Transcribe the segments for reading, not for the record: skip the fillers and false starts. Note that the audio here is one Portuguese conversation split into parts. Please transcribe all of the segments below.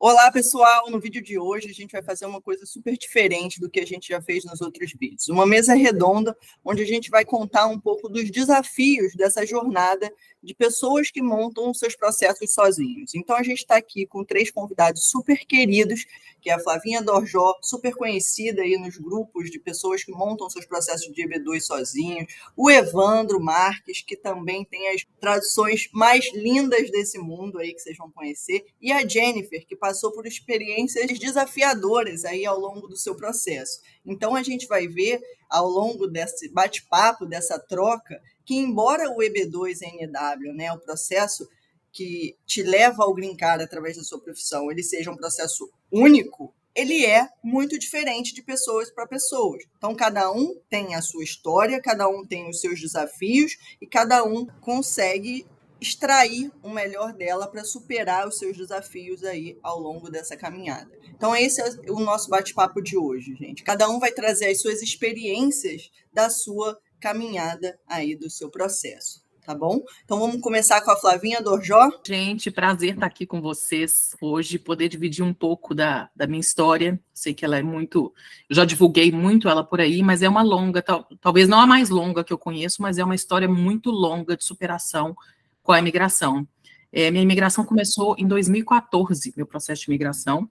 Olá, pessoal! No vídeo de hoje a gente vai fazer uma coisa super diferente do que a gente já fez nos outros vídeos. Uma mesa redonda, onde a gente vai contar um pouco dos desafios dessa jornada de pessoas que montam os seus processos sozinhos. Então, a gente está aqui com 3 convidados super queridos, que é a Flavinha Dorjó, super conhecida aí nos grupos de pessoas que montam seus processos de EB2 sozinhos, o Evandro Marques, que também tem as traduções mais lindas desse mundo aí que vocês vão conhecer, e a Jennifer, que passou por experiências desafiadoras aí ao longo do seu processo. Então, a gente vai ver, ao longo desse bate-papo, dessa troca, que embora o EB2NW, né, o processo que te leva ao green card através da sua profissão, ele seja um processo único, ele é muito diferente de pessoas para pessoas. Então, cada um tem a sua história, cada um tem os seus desafios e cada um consegue extrair o melhor dela para superar os seus desafios aí ao longo dessa caminhada. Então, esse é o nosso bate-papo de hoje, gente. Cada um vai trazer as suas experiências da sua caminhada aí do seu processo, tá bom? Então, vamos começar com a Flavinha Dorjó. Gente, prazer estar aqui com vocês hoje, poder dividir um pouco da minha história. Sei que ela é muito... Eu já divulguei muito ela por aí, mas é uma longa, talvez não a mais longa que eu conheço, mas é uma história muito longa de superação com a imigração. Minha imigração começou em 2014, meu processo de imigração,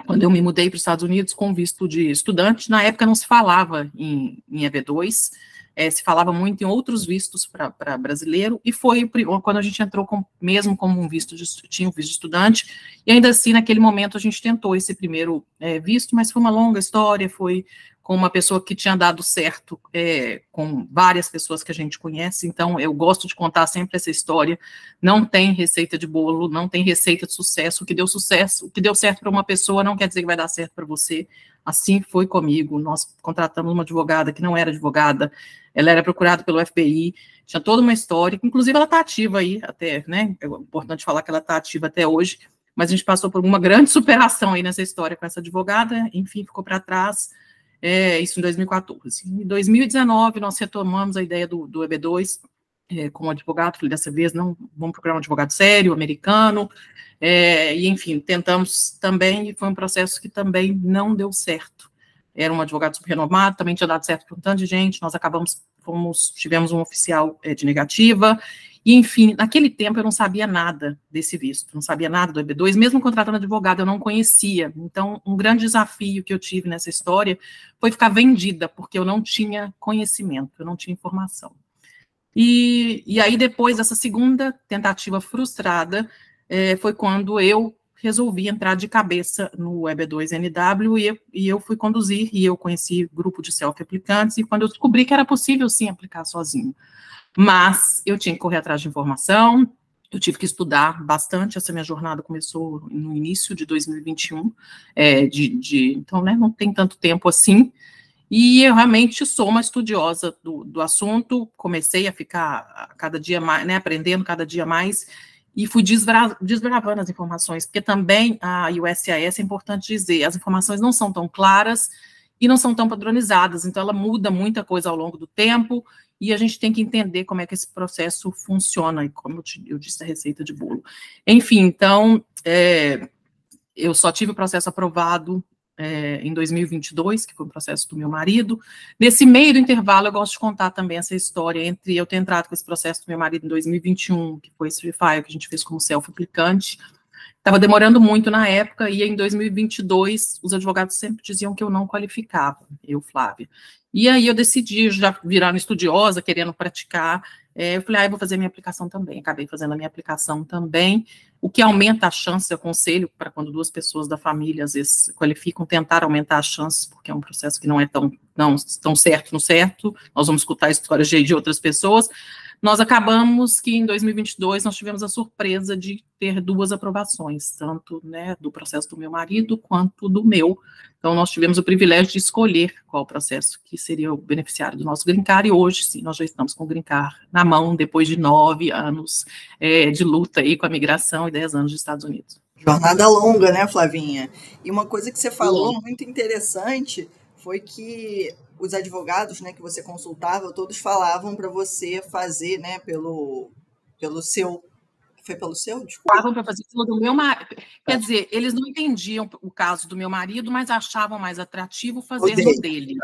quando eu me mudei para os Estados Unidos com visto de estudante. Na época não se falava em EB2, se falava muito em outros vistos para brasileiro, e foi quando a gente entrou mesmo como um visto tinha um visto de estudante, e ainda assim, naquele momento, a gente tentou esse primeiro visto, mas foi uma longa história, foi com uma pessoa que tinha dado certo com várias pessoas que a gente conhece. Então eu gosto de contar sempre essa história. Não tem receita de bolo, não tem receita de sucesso. O que deu certo para uma pessoa não quer dizer que vai dar certo para você. Assim foi comigo. Nós contratamos uma advogada que não era advogada, ela era procurada pelo FBI, tinha toda uma história, inclusive ela está ativa aí até, né? É importante falar que ela está ativa até hoje, mas a gente passou por uma grande superação aí nessa história com essa advogada, enfim, ficou para trás. Isso em 2014. Em 2019, nós retomamos a ideia do EB2 com o advogado. Falei, dessa vez, não, vamos procurar um advogado sério, americano, e enfim, tentamos também, e foi um processo que também não deu certo. Era um advogado super renomado, também tinha dado certo para um tanto de gente, nós tivemos um oficial de negativa, e, enfim, naquele tempo eu não sabia nada desse visto, não sabia nada do EB2, mesmo contratando advogado, eu não conhecia. Então, um grande desafio que eu tive nessa história foi ficar vendida, porque eu não tinha conhecimento, eu não tinha informação. E aí, depois dessa segunda tentativa frustrada, foi quando eu resolvi entrar de cabeça no EB2NW, e eu fui conduzir, e eu conheci grupo de self-aplicantes, e quando eu descobri que era possível, sim, aplicar sozinho. Mas eu tinha que correr atrás de informação, eu tive que estudar bastante. Essa minha jornada começou no início de 2021, então, né, não tem tanto tempo assim, e eu realmente sou uma estudiosa do assunto, comecei a ficar cada dia mais, né, aprendendo cada dia mais, e fui desbravando as informações, porque também a USCIS, é importante dizer, as informações não são tão claras e não são tão padronizadas, então ela muda muita coisa ao longo do tempo, e a gente tem que entender como é que esse processo funciona, e como eu disse, a receita de bolo. Enfim, então, eu só tive o processo aprovado em 2022, que foi o processo do meu marido. Nesse meio do intervalo, eu gosto de contar também essa história entre eu ter entrado com esse processo do meu marido em 2021, que foi esse refile que a gente fez como self-aplicante. Estava demorando muito na época, e em 2022, os advogados sempre diziam que eu não qualificava, eu, Flávia. E aí eu decidi, já virando estudiosa, querendo praticar, eu falei, eu vou fazer a minha aplicação também. Acabei fazendo a minha aplicação também, o que aumenta a chance. Eu aconselho para quando 2 pessoas da família, às vezes, qualificam, tentar aumentar as chances, porque é um processo que não é tão certo no certo. Nós vamos escutar histórias de outras pessoas. Nós acabamos que em 2022 nós tivemos a surpresa de ter 2 aprovações, tanto, né, do processo do meu marido quanto do meu. Então nós tivemos o privilégio de escolher qual processo que seria o beneficiário do nosso green card, e hoje sim nós já estamos com o green card na mão, depois de 9 anos de luta aí com a migração e 10 anos dos Estados Unidos. Jornada longa, né, Flavinha? E uma coisa que você falou muito interessante foi que os advogados, né, que você consultava, todos falavam para você fazer, né, pelo seu Foi pelo seu? Desculpa. Estavam para fazer pelo do meu marido. Quer dizer, eles não entendiam o caso do meu marido, mas achavam mais atrativo fazer no dele.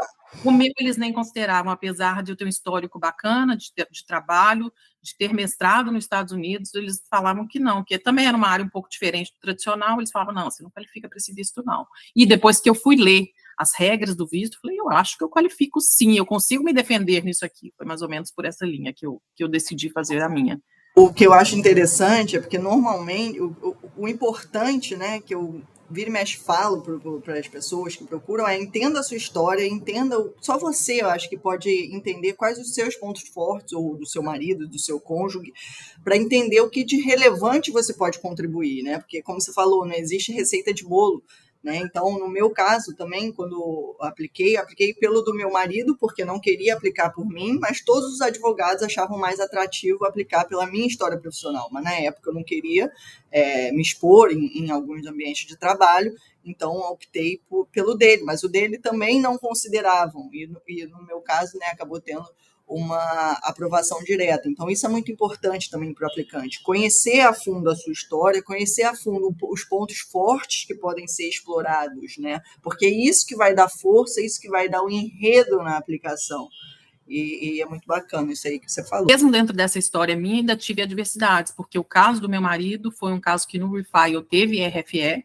O meu eles nem consideravam, apesar de eu ter um histórico bacana de trabalho, de ter mestrado nos Estados Unidos, eles falavam que não, que também era uma área um pouco diferente do tradicional, eles falavam, não, você não qualifica para esse visto, não. E depois que eu fui ler as regras do visto, eu falei, eu acho que eu qualifico sim, eu consigo me defender nisso aqui. Foi mais ou menos por essa linha que eu decidi fazer a minha. O que eu acho interessante é porque, normalmente, o importante, né, que eu vira e mexe falo para as pessoas que procuram é entenda a sua história, entenda, só você, eu acho que pode entender quais os seus pontos fortes, ou do seu marido, do seu cônjuge, para entender o que de relevante você pode contribuir, né, porque, como você falou, não existe receita de bolo, né? Então, no meu caso também, quando apliquei pelo do meu marido, porque não queria aplicar por mim, mas todos os advogados achavam mais atrativo aplicar pela minha história profissional. Mas, na época, eu não queria me expor em alguns ambientes de trabalho, então optei pelo dele. Mas o dele também não consideravam, e no meu caso, né, acabou tendo uma aprovação direta. Então, isso é muito importante também para o aplicante. Conhecer a fundo a sua história, conhecer a fundo os pontos fortes que podem ser explorados, né? Porque é isso que vai dar força, é isso que vai dar o enredo na aplicação. E é muito bacana isso aí que você falou. Mesmo dentro dessa história minha, ainda tive adversidades, porque o caso do meu marido foi um caso que no Refile teve RFE,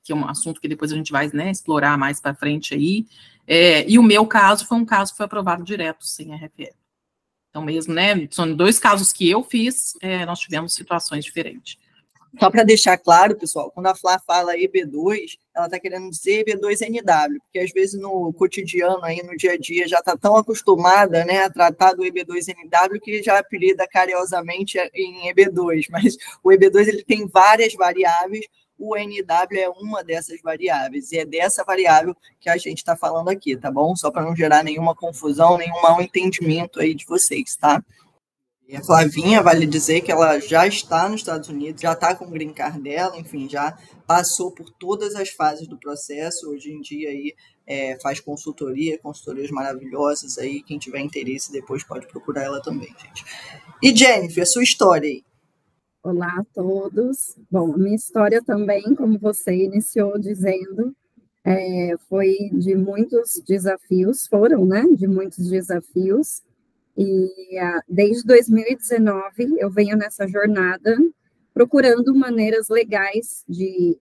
que é um assunto que depois a gente vai, né, explorar mais para frente aí, e o meu caso foi um caso que foi aprovado direto, sem RFE. Então, mesmo, né, são 2 casos que eu fiz, nós tivemos situações diferentes. Só para deixar claro, pessoal, quando a Flá fala EB2, ela está querendo dizer EB2NW, porque às vezes no cotidiano, aí, no dia a dia, já está tão acostumada, né, a tratar do EB2NW que já apelida carinhosamente em EB2, mas o EB2 ele tem várias variáveis, o NW é uma dessas variáveis, e é dessa variável que a gente está falando aqui, tá bom? Só para não gerar nenhuma confusão, nenhum mal entendimento aí de vocês, tá? E a Flavinha, vale dizer que ela já está nos Estados Unidos, já está com o green card dela, enfim, já passou por todas as fases do processo, hoje em dia aí faz consultorias maravilhosas aí, quem tiver interesse depois pode procurar ela também, gente. E Jennifer, a sua história aí? Olá a todos. Bom, minha história também, como você iniciou dizendo, foi de muitos desafios, de muitos desafios, e desde 2019 eu venho nessa jornada procurando maneiras legais de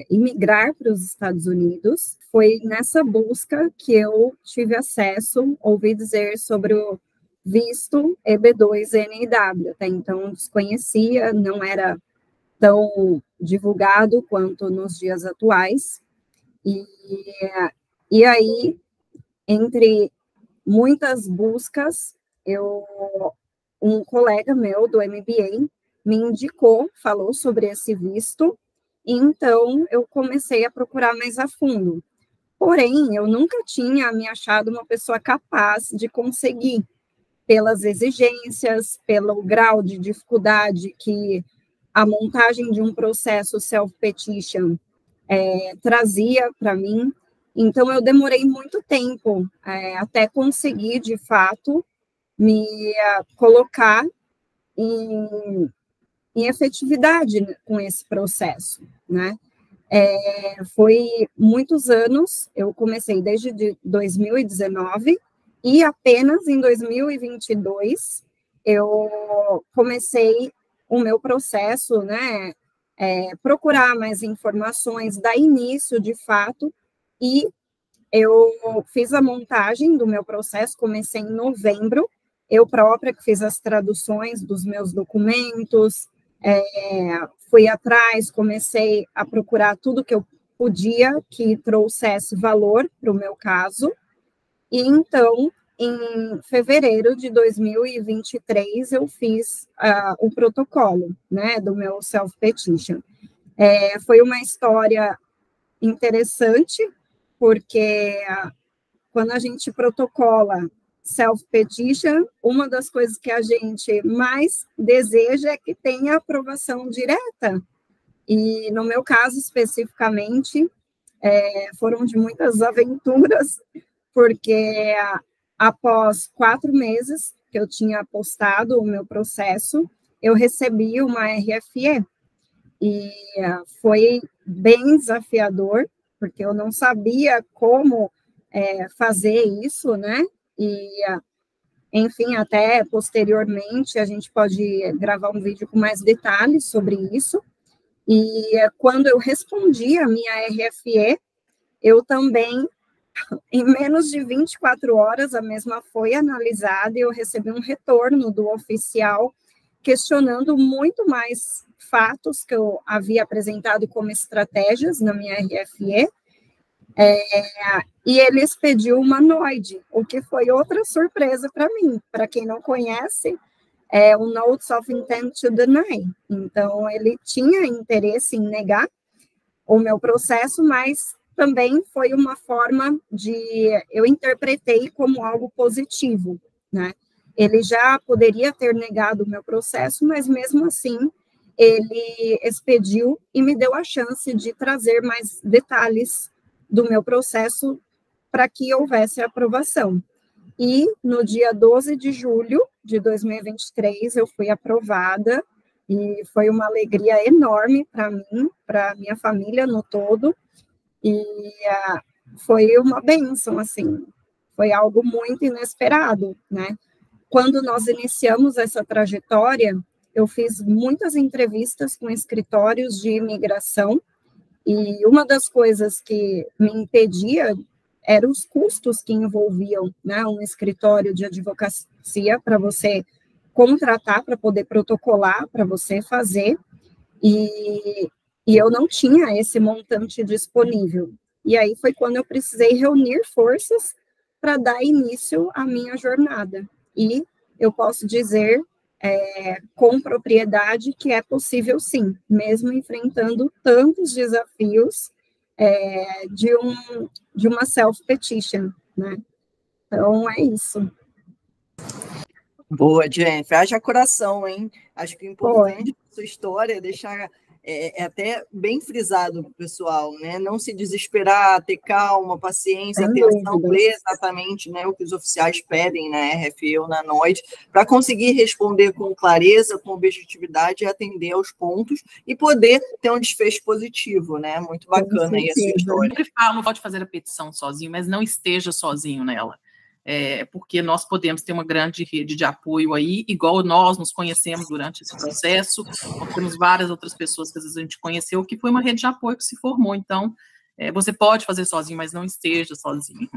imigrar para os Estados Unidos. Foi nessa busca que eu tive acesso, ouvi dizer sobre o visto EB2NW, até então desconhecia, não era tão divulgado quanto nos dias atuais, e aí, entre muitas buscas, um colega meu do MBA me indicou, falou sobre esse visto, e então eu comecei a procurar mais a fundo. Porém, eu nunca tinha me achado uma pessoa capaz de conseguir, pelas exigências, pelo grau de dificuldade que a montagem de um processo self-petition trazia para mim. Então, eu demorei muito tempo até conseguir, de fato, me colocar em efetividade com esse processo, né? Foi muitos anos, eu comecei desde 2019, e apenas em 2022 eu comecei o meu processo, né, procurar mais informações, dar início, de fato, e eu fiz a montagem do meu processo, comecei em novembro, eu própria que fiz as traduções dos meus documentos, fui atrás, comecei a procurar tudo que eu podia que trouxesse valor para o meu caso, e então, em fevereiro de 2023, eu fiz o protocolo, né, do meu self-petition. Foi uma história interessante, porque quando a gente protocola self-petition, uma das coisas que a gente mais deseja é que tenha aprovação direta. E, no meu caso, especificamente, foram de muitas aventuras, porque após 4 meses que eu tinha postado o meu processo, eu recebi uma RFE, e foi bem desafiador, porque eu não sabia como fazer isso, né? E, enfim, até posteriormente a gente pode gravar um vídeo com mais detalhes sobre isso. E quando eu respondi a minha RFE, eu também, em menos de 24 horas, a mesma foi analisada e eu recebi um retorno do oficial questionando muito mais fatos que eu havia apresentado como estratégias na minha RFE, e ele expediu uma NOID, o que foi outra surpresa para mim. Para quem não conhece, é o Notice of Intent to Deny. Então, ele tinha interesse em negar o meu processo, mas também foi uma forma de... Eu interpretei como algo positivo, né? Ele já poderia ter negado o meu processo, mas mesmo assim, ele expediu e me deu a chance de trazer mais detalhes do meu processo para que houvesse aprovação. E no dia 12 de julho de 2023, eu fui aprovada, e foi uma alegria enorme para mim, para minha família no todo, e foi uma bênção, assim, foi algo muito inesperado, né? Quando nós iniciamos essa trajetória, eu fiz muitas entrevistas com escritórios de imigração, e uma das coisas que me impedia eram os custos que envolviam, né, um escritório de advocacia para você contratar, para poder protocolar, para você fazer, e eu não tinha esse montante disponível. E aí foi quando eu precisei reunir forças para dar início à minha jornada. E eu posso dizer com propriedade que é possível sim, mesmo enfrentando tantos desafios de uma self-petition, né? Então, é isso. Boa, Jennifer. Haja coração, hein? Acho que o importante da sua história é deixar até bem frisado para o pessoal, né? Não se desesperar, ter calma, paciência, atenção, ler exatamente, né, o que os oficiais pedem na RFE ou na NOID, para conseguir responder com clareza, com objetividade e atender aos pontos e poder ter um desfecho positivo, né? Muito bacana aí a sua história. Eu sempre falo, não pode fazer a petição sozinho, mas não esteja sozinho nela. Porque nós podemos ter uma grande rede de apoio aí, igual nós nos conhecemos durante esse processo, nós temos várias outras pessoas que às vezes a gente conheceu, que foi uma rede de apoio que se formou, então você pode fazer sozinho, mas não esteja sozinho.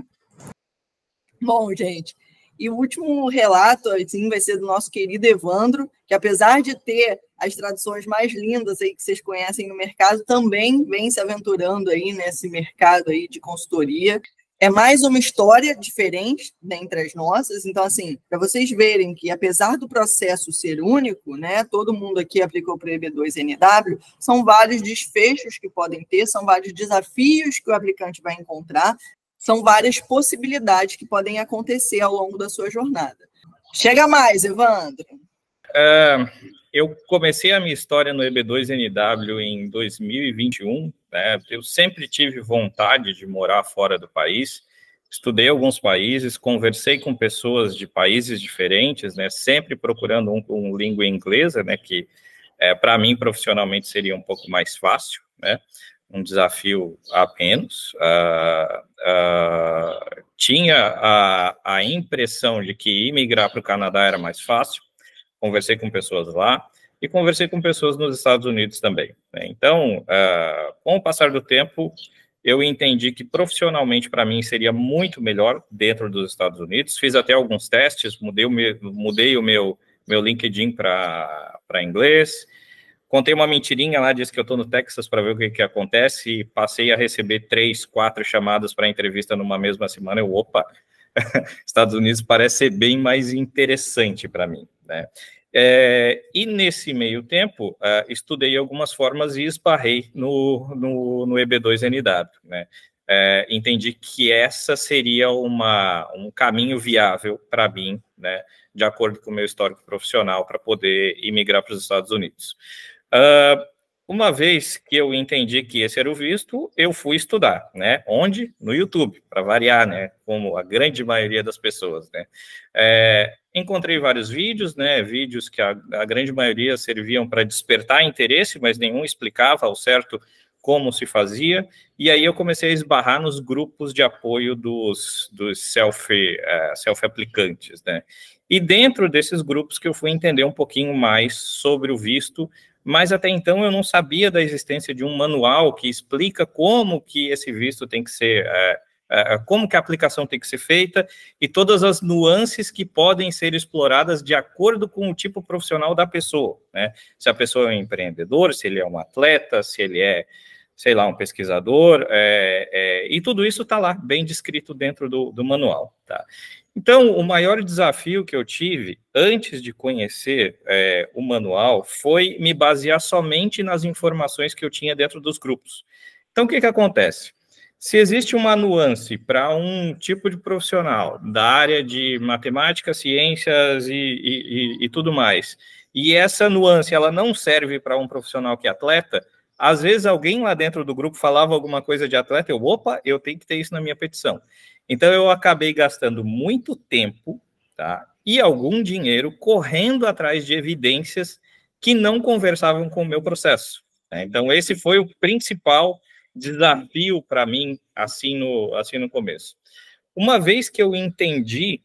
Bom, gente, e o último relato, assim, vai ser do nosso querido Evandro, que apesar de ter as traduções mais lindas aí que vocês conhecem no mercado, também vem se aventurando aí nesse mercado aí de consultoria. É mais uma história diferente dentre as nossas, então, assim, para vocês verem que, apesar do processo ser único, né, todo mundo aqui aplicou para o EB2NW, são vários desfechos que podem ter, são vários desafios que o aplicante vai encontrar, são várias possibilidades que podem acontecer ao longo da sua jornada. Chega mais, Evandro. Eu comecei a minha história no EB2NW em 2021, né? Eu sempre tive vontade de morar fora do país, estudei alguns países, conversei com pessoas de países diferentes, né? Sempre procurando um língua inglesa, né? Que para mim profissionalmente seria um pouco mais fácil, né? Um desafio a menos. Tinha a impressão de que imigrar para o Canadá era mais fácil. Conversei com pessoas lá e conversei com pessoas nos Estados Unidos também, né? Então, com o passar do tempo, eu entendi que profissionalmente para mim seria muito melhor dentro dos Estados Unidos. Fiz até alguns testes, mudei o meu LinkedIn para inglês. Contei uma mentirinha lá, disse que eu estou no Texas para ver o que acontece e passei a receber 3, 4 chamadas para entrevista numa mesma semana. Opa, Estados Unidos parece ser bem mais interessante para mim, né? E nesse meio tempo, estudei algumas formas e esbarrei no EB2NW, né? Entendi que essa seria um caminho viável para mim, né, de acordo com o meu histórico profissional, para poder imigrar para os Estados Unidos. uma vez que eu entendi que esse era o visto, eu fui estudar, né? Onde? No YouTube, para variar, né? Como a grande maioria das pessoas, né? Encontrei vários vídeos, né? Vídeos que a grande maioria serviam para despertar interesse, mas nenhum explicava ao certo como se fazia. E aí eu comecei a esbarrar nos grupos de apoio dos self-aplicantes, né? E dentro desses grupos que eu fui entender um pouquinho mais sobre o visto, mas até então eu não sabia da existência de um manual que explica como que esse visto tem que ser, como que a aplicação tem que ser feita e todas as nuances que podem ser exploradas de acordo com o tipo profissional da pessoa, né? Se a pessoa é um empreendedor, se ele é um atleta, se ele é, sei lá, um pesquisador, e tudo isso está lá, bem descrito dentro do manual, tá? Então, o maior desafio que eu tive, antes de conhecer o manual, foi me basear somente nas informações que eu tinha dentro dos grupos. Então, o que acontece? Se existe uma nuance para um tipo de profissional da área de matemática, ciências e tudo mais, e essa nuance ela não serve para um profissional que é atleta, às vezes alguém lá dentro do grupo falava alguma coisa de atleta, eu tenho que ter isso na minha petição. Então, eu acabei gastando muito tempo, tá, e algum dinheiro correndo atrás de evidências que não conversavam com o meu processo, né? Então, esse foi o principal desafio para mim, assim no começo. Uma vez que eu entendi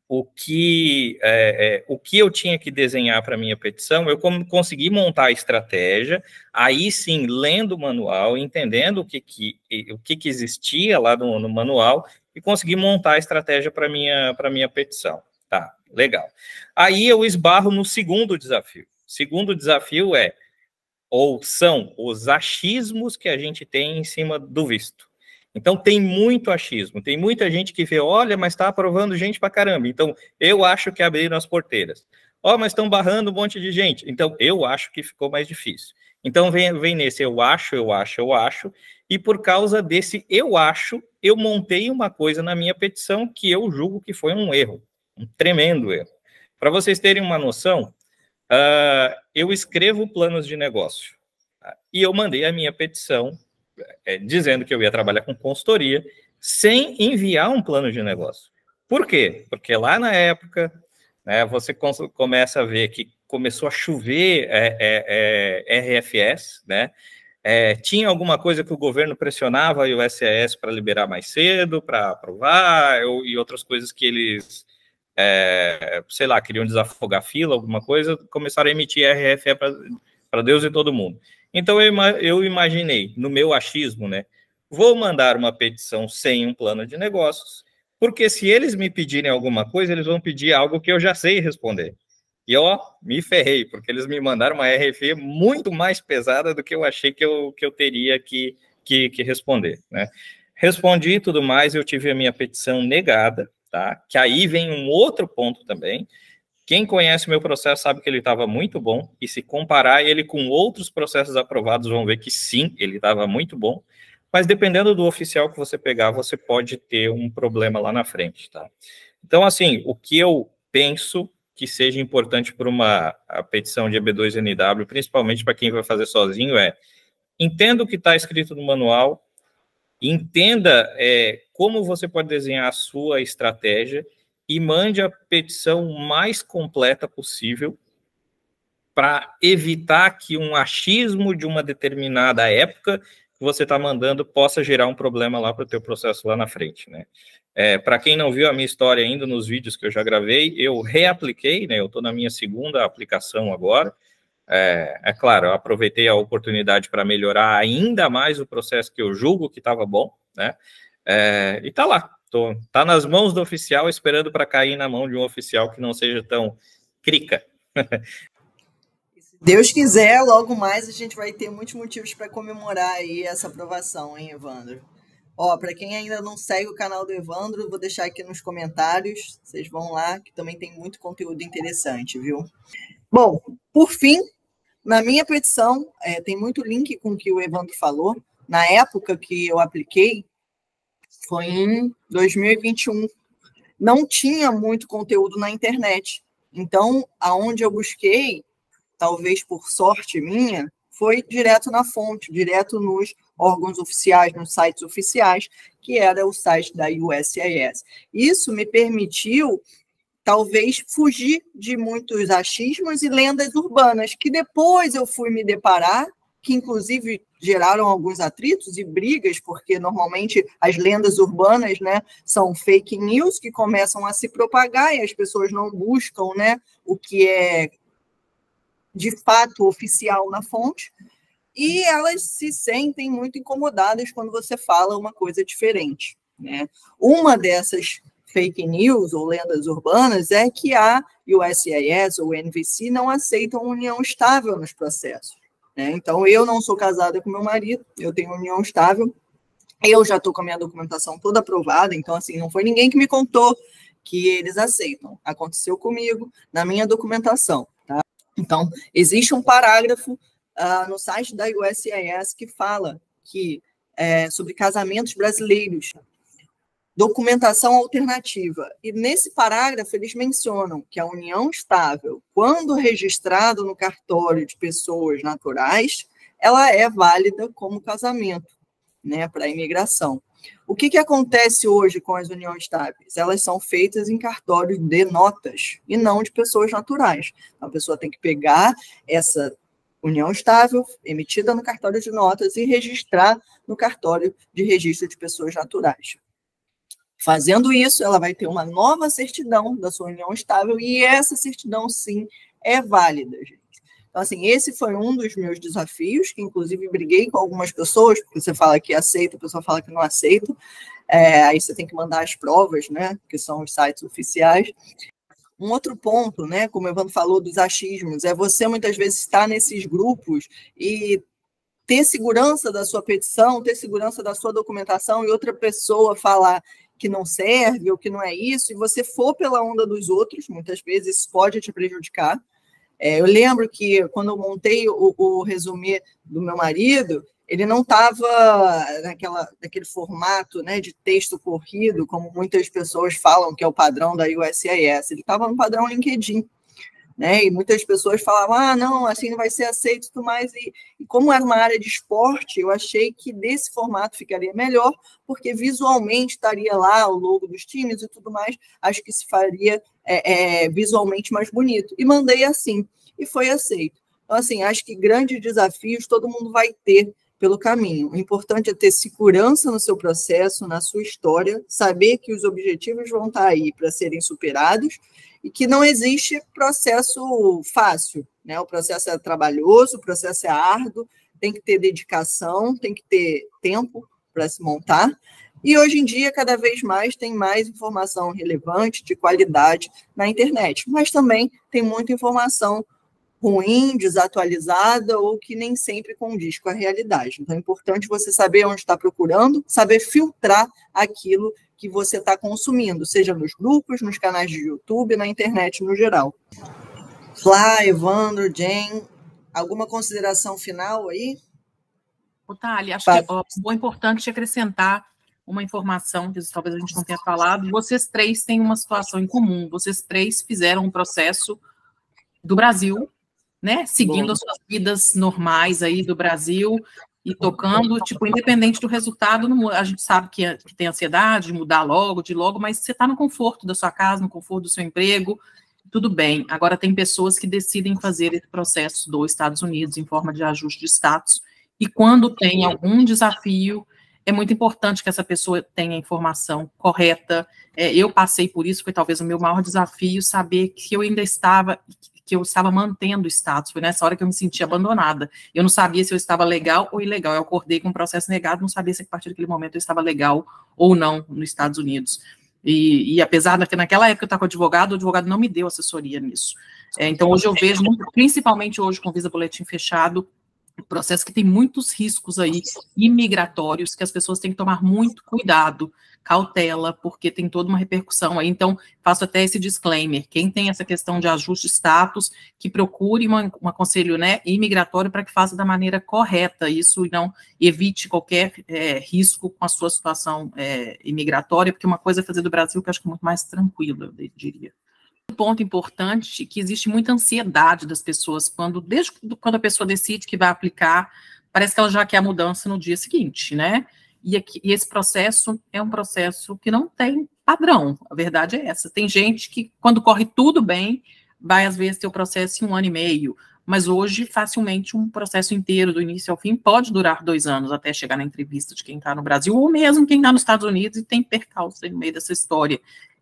o que eu tinha que desenhar para a minha petição, eu consegui montar a estratégia, aí sim, lendo o manual, entendendo o que existia lá no manual, e consegui montar a estratégia para a minha petição. Tá, legal. Aí eu esbarro no segundo desafio. O segundo desafio são os achismos que a gente tem em cima do visto. Então, tem muito achismo, tem muita gente que vê, olha, mas está aprovando gente pra caramba, então eu acho que abriram as porteiras. Mas estão barrando um monte de gente, então eu acho que ficou mais difícil. Então, vem nesse eu acho, e por causa desse eu acho, eu montei uma coisa na minha petição que eu julgo que foi um erro, um tremendo erro. Para vocês terem uma noção, eu escrevo planos de negócio, e eu mandei a minha petição dizendo que eu ia trabalhar com consultoria, sem enviar um plano de negócio. Por quê? Porque lá na época, né, você começa a ver que começou a chover RFS, né? Tinha alguma coisa que o governo pressionava o SAS para liberar mais cedo, para aprovar, e outras coisas que eles, sei lá, queriam desafogar a fila, alguma coisa, começaram a emitir RFE para Deus e todo mundo. Então, eu imaginei, no meu achismo, né, vou mandar uma petição sem um plano de negócios, porque se eles me pedirem alguma coisa, eles vão pedir algo que eu já sei responder. E, me ferrei, porque eles me mandaram uma RFE muito mais pesada do que eu achei que eu teria que responder, né? Respondi e tudo mais, eu tive a minha petição negada, tá? Que aí vem um outro ponto também. Quem conhece o meu processo sabe que ele estava muito bom, e se comparar ele com outros processos aprovados, vão ver que sim, ele estava muito bom, mas dependendo do oficial que você pegar, você pode ter um problema lá na frente, tá? Então, assim, o que eu penso que seja importante para a petição de EB2NW, principalmente para quem vai fazer sozinho, entenda o que está escrito no manual, entenda como você pode desenhar a sua estratégia, e mande a petição mais completa possível para evitar que um achismo de uma determinada época que você está mandando possa gerar um problema lá para o teu processo lá na frente, né? Para quem não viu a minha história ainda nos vídeos que eu já gravei, eu reapliquei, né? Eu estou na minha segunda aplicação agora. Claro, eu aproveitei a oportunidade para melhorar ainda mais o processo que eu julgo que estava bom, né? E tá lá. Tá nas mãos do oficial, esperando para cair na mão de um oficial que não seja tão crica. Se Deus quiser, logo mais a gente vai ter muitos motivos para comemorar aí essa aprovação, hein, Evandro? Para quem ainda não segue o canal do Evandro, vou deixar aqui nos comentários. Vocês vão lá, que também tem muito conteúdo interessante, viu? Bom, por fim, na minha petição, tem muito link com o que o Evandro falou. Na época que eu apliquei, foi em 2021. Não tinha muito conteúdo na internet. Então, aonde eu busquei, talvez por sorte minha, foi direto na fonte, direto nos órgãos oficiais, nos sites oficiais, que era o site da USCIS. Isso me permitiu, talvez, fugir de muitos achismos e lendas urbanas, que depois eu fui me deparar, que inclusive geraram alguns atritos e brigas, porque normalmente as lendas urbanas, né, são fake news que começam a se propagar e as pessoas não buscam, né, o que é de fato oficial na fonte, e elas se sentem muito incomodadas quando você fala uma coisa diferente, né? Uma dessas fake news ou lendas urbanas é que a USCIS ou NVC não aceitam união estável nos processos, né? Então, eu não sou casada com meu marido, eu tenho união estável, eu já estou com a minha documentação toda aprovada, então, assim, não foi ninguém que me contou que eles aceitam. Aconteceu comigo, na minha documentação, tá? Então, existe um parágrafo no site da USCIS que fala que, sobre casamentos brasileiros, documentação alternativa. E nesse parágrafo eles mencionam que a união estável, quando registrada no cartório de pessoas naturais, ela é válida como casamento, né, para a imigração. O que acontece hoje com as uniões estáveis? Elas são feitas em cartórios de notas e não de pessoas naturais. Então, a pessoa tem que pegar essa união estável emitida no cartório de notas e registrar no cartório de registro de pessoas naturais. Fazendo isso, ela vai ter uma nova certidão da sua união estável e essa certidão, sim, é válida, gente. Então, assim, esse foi um dos meus desafios, que inclusive briguei com algumas pessoas, porque você fala que aceita, a pessoa fala que não aceita, aí você tem que mandar as provas, né, que são os sites oficiais. Um outro ponto, né, como o Evandro falou dos achismos, é você muitas vezes estar nesses grupos e ter segurança da sua petição, ter segurança da sua documentação e outra pessoa falar que não serve ou que não é isso, e você for pela onda dos outros, muitas vezes isso pode te prejudicar. Eu lembro que quando eu montei o resumê do meu marido, ele não estava naquele formato, né, de texto corrido, como muitas pessoas falam que é o padrão da USCIS, ele estava no padrão LinkedIn, né, e muitas pessoas falavam, não, assim não vai ser aceito e tudo mais, e como era uma área de esporte, eu achei que desse formato ficaria melhor, porque visualmente estaria lá o logo dos times e tudo mais, acho que se faria visualmente mais bonito, e mandei assim, e foi aceito. Então, assim, acho que grandes desafios todo mundo vai ter pelo caminho. O importante é ter segurança no seu processo, na sua história, saber que os objetivos vão estar aí para serem superados e que não existe processo fácil, né? O processo é trabalhoso, o processo é árduo, tem que ter dedicação, tem que ter tempo para se montar. E hoje em dia, cada vez mais, tem mais informação relevante, de qualidade na internet, mas também tem muita informação ruim, desatualizada ou que nem sempre condiz com a realidade. Então, é importante você saber onde está procurando, saber filtrar aquilo que você está consumindo, seja nos grupos, nos canais de YouTube, na internet no geral. Flá, Evandro, Jen, alguma consideração final aí? Thali, acho que o importante é acrescentar uma informação que talvez a gente não tenha falado. Vocês três têm uma situação em comum. Vocês três fizeram um processo do Brasil, né, seguindo as suas vidas normais aí do Brasil e tocando, tipo, independente do resultado, a gente sabe que tem ansiedade de mudar logo, mas você está no conforto da sua casa, no conforto do seu emprego, tudo bem. Agora, tem pessoas que decidem fazer esse processo dos Estados Unidos em forma de ajuste de status, e quando tem algum desafio, é muito importante que essa pessoa tenha a informação correta. Eu passei por isso, foi talvez o meu maior desafio, saber que eu ainda estava mantendo o status. Foi nessa hora que eu me senti abandonada. Eu não sabia se eu estava legal ou ilegal. Eu acordei com um processo negado, não sabia se a partir daquele momento eu estava legal ou não nos Estados Unidos. E apesar de naquela época eu estava com o advogado não me deu assessoria nisso. Então, hoje eu vejo, principalmente hoje com Visa Boletim Fechado, um processo que tem muitos riscos aí imigratórios, que as pessoas têm que tomar muito cuidado, cautela, porque tem toda uma repercussão aí. Então, faço até esse disclaimer, quem tem essa questão de ajuste de status, que procure um conselho, né, imigratório para que faça da maneira correta isso e não evite qualquer risco com a sua situação imigratória, porque uma coisa é fazer do Brasil que eu acho que é muito mais tranquila, eu diria. Ponto importante, que existe muita ansiedade das pessoas, desde quando a pessoa decide que vai aplicar, parece que ela já quer a mudança no dia seguinte, né? E esse processo é um processo que não tem padrão, a verdade é essa. Tem gente que, quando corre tudo bem, vai, às vezes, ter o processo em 1 ano e meio, mas hoje, facilmente, um processo inteiro, do início ao fim, pode durar 2 anos, até chegar na entrevista de quem está no Brasil, ou mesmo quem está nos Estados Unidos e tem percalço no meio dessa história.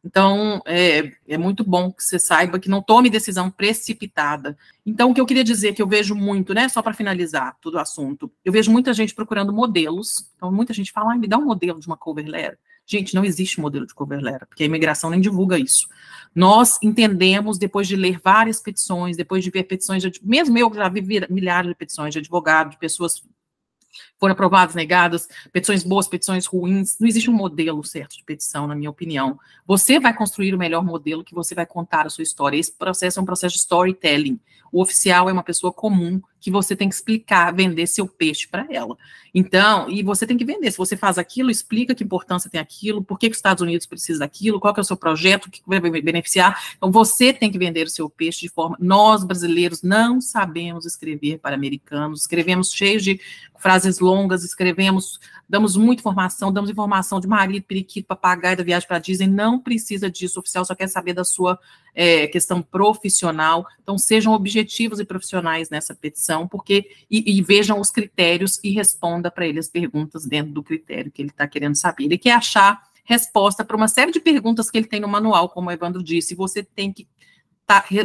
Então, é muito bom que você saiba que não tome decisão precipitada. Então, o que eu queria dizer, que eu vejo muito, né, só para finalizar todo o assunto, eu vejo muita gente procurando modelos. Então, muita gente fala, me dá um modelo de uma cover letter. Gente, não existe modelo de cover letter, porque a imigração nem divulga isso. Nós entendemos, depois de ler várias petições, depois de ver petições, mesmo eu já vi milhares de petições de advogados, de pessoas foram aprovadas, negadas, petições boas, petições ruins, não existe um modelo certo de petição, na minha opinião. Você vai construir o melhor modelo que você vai contar a sua história. Esse processo é um processo de storytelling. O oficial é uma pessoa comum que você tem que explicar, vender seu peixe para ela. Então, e você tem que vender. Se você faz aquilo, explica que importância tem aquilo, por que os Estados Unidos precisa daquilo, qual que é o seu projeto, o que vai beneficiar. Então, você tem que vender o seu peixe de forma... Nós, brasileiros, não sabemos escrever para americanos, escrevemos cheios de frases longas, damos muita informação, damos informação de marido, periquito, papagaio, da viagem para Disney, não precisa disso, o oficial só quer saber da sua questão profissional. Então, sejam objetivos e profissionais nessa petição, porque e vejam os critérios e responda para ele as perguntas dentro do critério que ele está querendo saber. Ele quer achar resposta para uma série de perguntas que ele tem no manual, como o Evandro disse, você tem que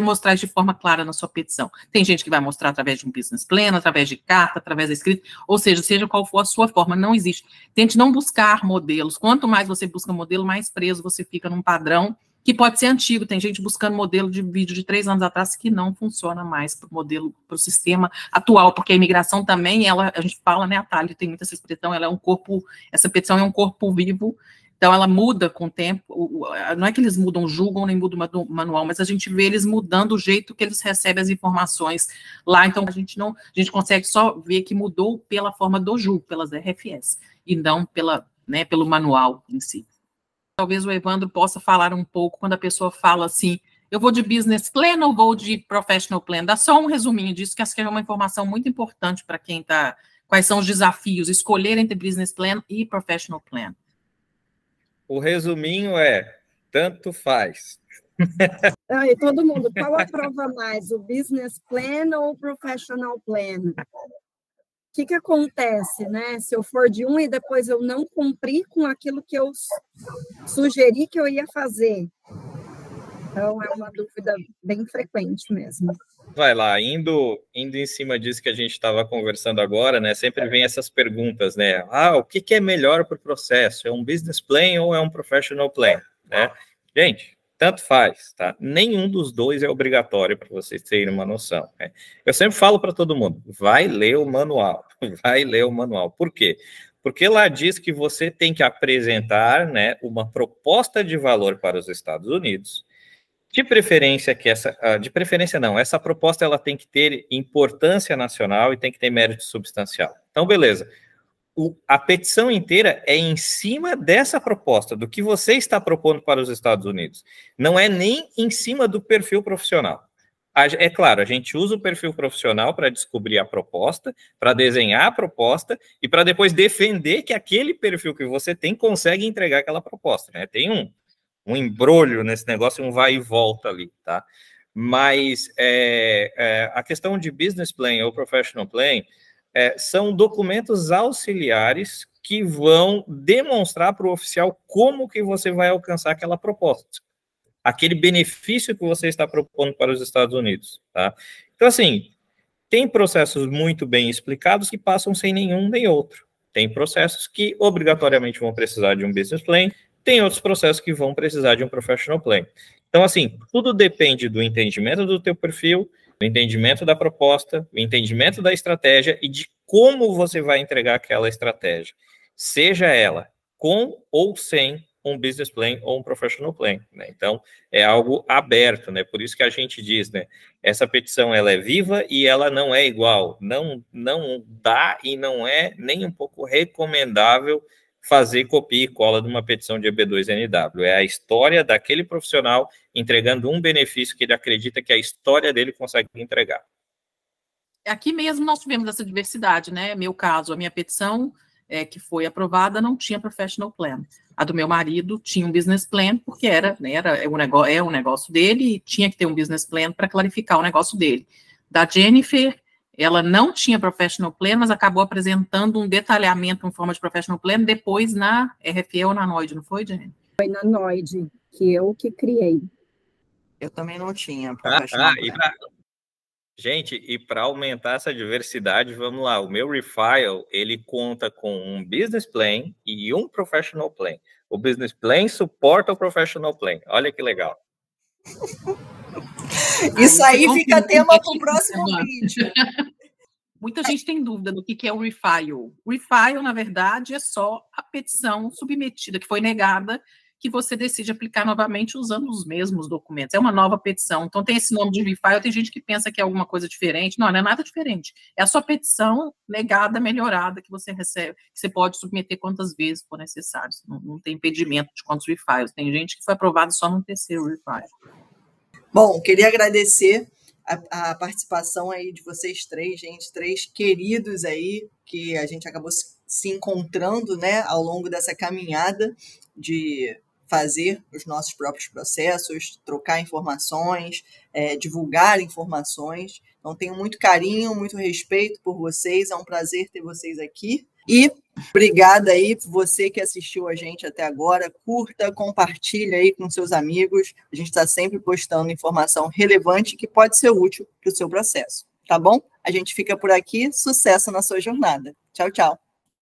mostrar de forma clara na sua petição. Tem gente que vai mostrar através de um business plan, através de carta, através da escrita, ou seja qual for a sua forma, não existe. Tente não buscar modelos. Quanto mais você busca modelo, mais preso você fica num padrão que pode ser antigo. Tem gente buscando modelo de vídeo de 3 anos atrás que não funciona mais para o modelo, para o sistema atual, porque a imigração também, a gente fala, né, a Thalia tem muita essa expressão, essa petição é um corpo vivo. Então, ela muda com o tempo, não é que eles mudam, julgam, nem mudam o manual, mas a gente vê eles mudando o jeito que eles recebem as informações lá, então a gente consegue só ver que mudou pela forma do julgo, pelas RFS, e não pelo manual em si. Talvez o Evandro possa falar um pouco, quando a pessoa fala assim, eu vou de business plan ou vou de professional plan? Dá só um resuminho disso, que acho que é uma informação muito importante para quem está, quais são os desafios, escolher entre business plan e professional plan. O resuminho tanto faz. E todo mundo, qual aprova mais, o business plan ou o professional plan? O que acontece, né? Se eu for de um e depois eu não cumprir com aquilo que eu sugeri que eu ia fazer. Então, é uma dúvida bem frequente mesmo. Vai lá, indo em cima disso que a gente estava conversando agora, né? Sempre vem essas perguntas, né? O que é melhor para o processo? É um business plan ou é um professional plan? Né? Gente, tanto faz, tá? Nenhum dos dois é obrigatório para vocês terem uma noção. Né? Eu sempre falo para todo mundo, vai ler o manual, vai ler o manual. Por quê? Porque lá diz que você tem que apresentar, né, uma proposta de valor para os Estados Unidos. De preferência essa proposta ela tem que ter importância nacional e tem que ter mérito substancial. Então, beleza. A petição inteira é em cima dessa proposta, do que você está propondo para os Estados Unidos. Não é nem em cima do perfil profissional. É claro, a gente usa o perfil profissional para descobrir a proposta, para desenhar a proposta e para depois defender que aquele perfil que você tem consegue entregar aquela proposta. Né? Tem um embrolho nesse negócio, um vai e volta ali, tá? Mas a questão de business plan ou professional plan são documentos auxiliares que vão demonstrar para o oficial como que você vai alcançar aquela proposta, aquele benefício que você está propondo para os Estados Unidos, tá? Então, assim, tem processos muito bem explicados que passam sem nenhum nem outro. Tem processos que obrigatoriamente vão precisar de um business plan, tem outros processos que vão precisar de um professional plan. Então, assim, tudo depende do entendimento do teu perfil, do entendimento da proposta, do entendimento da estratégia e de como você vai entregar aquela estratégia. Seja ela com ou sem um business plan ou um professional plan. Né? Então, é algo aberto, né? Por isso que a gente diz, né? Essa petição, ela é viva e ela não é igual. Não dá e não é nem um pouco recomendável fazer copia e cola de uma petição de EB2NW. É a história daquele profissional entregando um benefício que ele acredita que a história dele consegue entregar. Aqui mesmo nós tivemos essa diversidade, né? Meu caso, a minha petição que foi aprovada não tinha professional plan. A do meu marido tinha um business plan, porque um negócio dele e tinha que ter um business plan para clarificar o negócio dele. Da Jennifer, ela não tinha professional plan, mas acabou apresentando um detalhamento em forma de professional plan depois na RFE ou na NOID, não foi, Jennifer? Foi na NOID, que eu que criei. Eu também não tinha professional plan. Gente, e para aumentar essa diversidade, vamos lá, o meu Refile, ele conta com um business plan e um professional plan. O business plan suporta o professional plan. Olha que legal. Isso aí fica tema para o próximo vídeo. Muita gente tem dúvida do que é o Refile. O Refile, na verdade, é só a petição submetida, que foi negada, que você decide aplicar novamente usando os mesmos documentos. É uma nova petição. Então, tem esse nome de refile, tem gente que pensa que é alguma coisa diferente. Não é nada diferente. É a sua petição negada, melhorada, que você recebe, que você pode submeter quantas vezes for necessário. Não tem impedimento de quantos refiles. Tem gente que foi aprovado só no terceiro refile. Bom, queria agradecer a participação aí de vocês três, gente, três queridos aí, que a gente acabou se encontrando, né, ao longo dessa caminhada de fazer os nossos próprios processos, trocar informações, divulgar informações. Então, tenho muito carinho, muito respeito por vocês, é um prazer ter vocês aqui. E obrigada aí por você que assistiu a gente até agora. Curta, compartilha aí com seus amigos. A gente está sempre postando informação relevante que pode ser útil para o seu processo. Tá bom? A gente fica por aqui. Sucesso na sua jornada. Tchau, tchau.